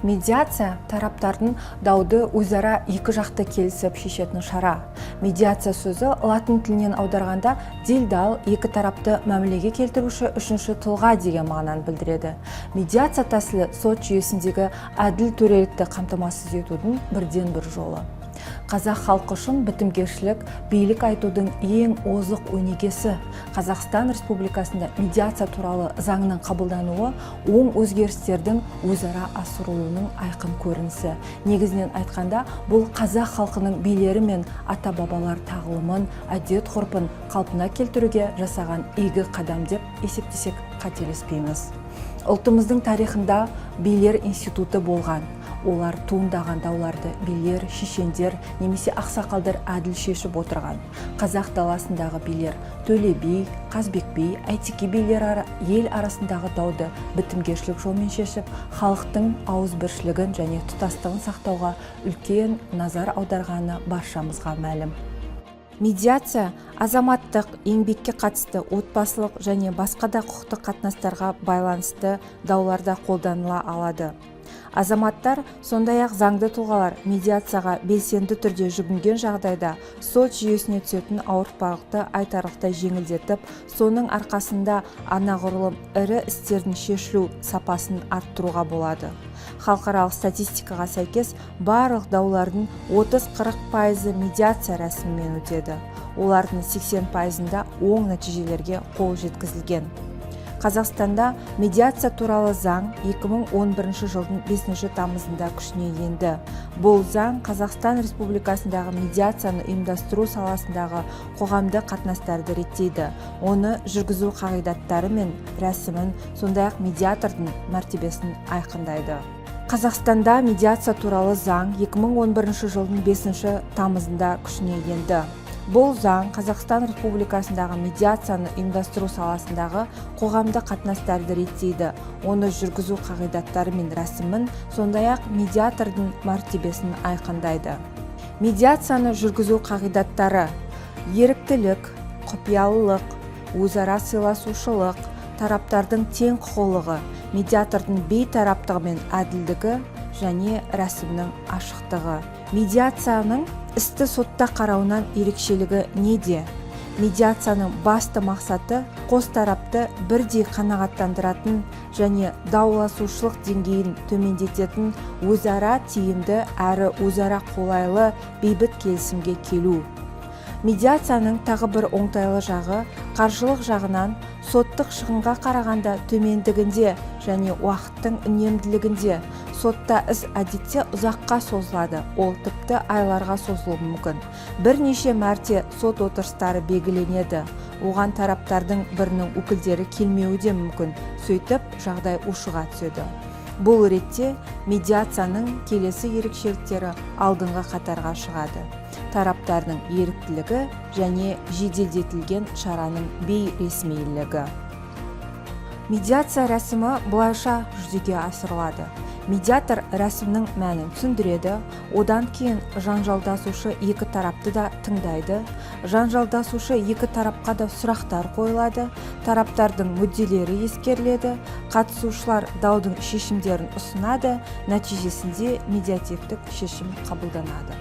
Медиация тараптардың дауды өзара екі жақты келісіп шешетін шара. Медиация сөзі латын тілінен аударғанда делдал, екі тарапты мәмілеге келтіруші үшінші тұлға деген мағынаны білдіреді. Медиация тәсілі сот жүйесіндегі әділ төрелікті қамтамасыз етудің бірден бір жолы. Қазақ халқы үшін бітімгершілік билік айтудың ең озық өнегесі. Қазақстан Республикасында медиация туралы заңның қабылдануы оң өзгерістердің өзара асырылуының айқын көрінісі. Негізінен айтқанда, бұл қазақ халқының билері мен ата-бабалар тағылымын, әдет-ғұрпын қалпына келтіруге жасаған игі қадам деп есептесек қателеспейміз. Ұлтымыздың тарихында билер институты болған. Олар туындаған дауларды билер, шешендер немесе ақсақалдар әділ шешіп отырған. Қазақ даласындағы билер Төле би, Қазбек би, Әйтеке билер ел арасындағы дауды бітімгершілік жолмен шешіп, халықтың ауызбіршілігін және тұтастығын сақтауға үлкен назар аударғаны баршамызға мәлім. Медиация азаматтық, еңбекке қатысты, отбасылық және басқа да құқықтық қатынастарға байланысты дауларда қолданыла алады. Азаматтар, сондай-ақ заңды тұлғалар медиацияға белсенді түрде жүгінген жағдайда сот жүйесіне түсетін ауыртпалықты айтарлықтай жеңілдетіп, соның арқасында анағұрлым ірі істердің шешілу сапасын арттыруға болады. Халықаралық статистикаға сәйкес барлық даулардың 30-40% медиация рәсімімен өтеді. Олардың 80%-ында оң нәтижелерге қол жеткізілген. Қазақстанда медиация туралы заң 2011 жылдың 5 тамызында күшіне енді. Бұл заң Қазақстан Республикасындағы медиацияны ұйымдастыру саласындағы қоғамды қатынастарды реттейді. Оны жүргізу қағидаттары мен рәсімін, сондай-ақ медиатордың мәртебесін айқындайды. Қазақстанда медиация туралы заң 2011 жылдың 5 тамызында күшіне енді. Бұл заң Қазақстан Республикасындағы медиацияны ұйымдастыру саласындағы қоғамды қатынастарды реттейді. Оны жүргізу қағидаттары мен рәсімін, сондай-ақ медиатордың мәртебесін айқындайды. Медиацияны жүргізу қағидаттары: еріктілік, құпиялылық, өзара сыйласушылық, тараптардың тең құқылығы, медиатордың бейтараптығы мен әділдігі және рәсімнің ашықтығы. Медиацияның істі сотта қарауынан ерекшелігі неде? Медиацияның басты мақсаты қос тарапты бірдей қанағаттандыратын және дауласушылық деңгейін төмендететін өзара тиімді әрі өзара қолайлы бейбіт келісімге келу. Медиацияның тағы бір оңтайлы жағы қаржылық жағынан соттық шығынға қарағанда төмендігінде және уақыттың үнемділігінде. Сотта іс әдетте ұзаққа созылады, ол тіпті айларға созылуы мүмкін. Бірнеше мәрте сот отырыстары белгіленеді. Оған тараптардың бірінің өкілдері келмеуі де мүмкін, сөйтіп жағдай ушыға түседі. Бұл ретте медиацияның келесі ерекшеліктері алдыңғы қатарға шығады. Тараптардың еріктілігі және жеделдетілген шараның бейресмилігі. Медиация рәсімі бұлайша жүзеге асырылады. Медиатор рәсімнің мәнін түсіндіреді, одан кейін жанжалдасушы екі тарапты да тыңдайды, жанжалдасушы екі тарапқа да сұрақтар қойылады, тараптардың мүдделері ескеріледі, қатысушылар даудың шешімдерін ұсынады, нәтижесінде медиативтік шешім қабылданады.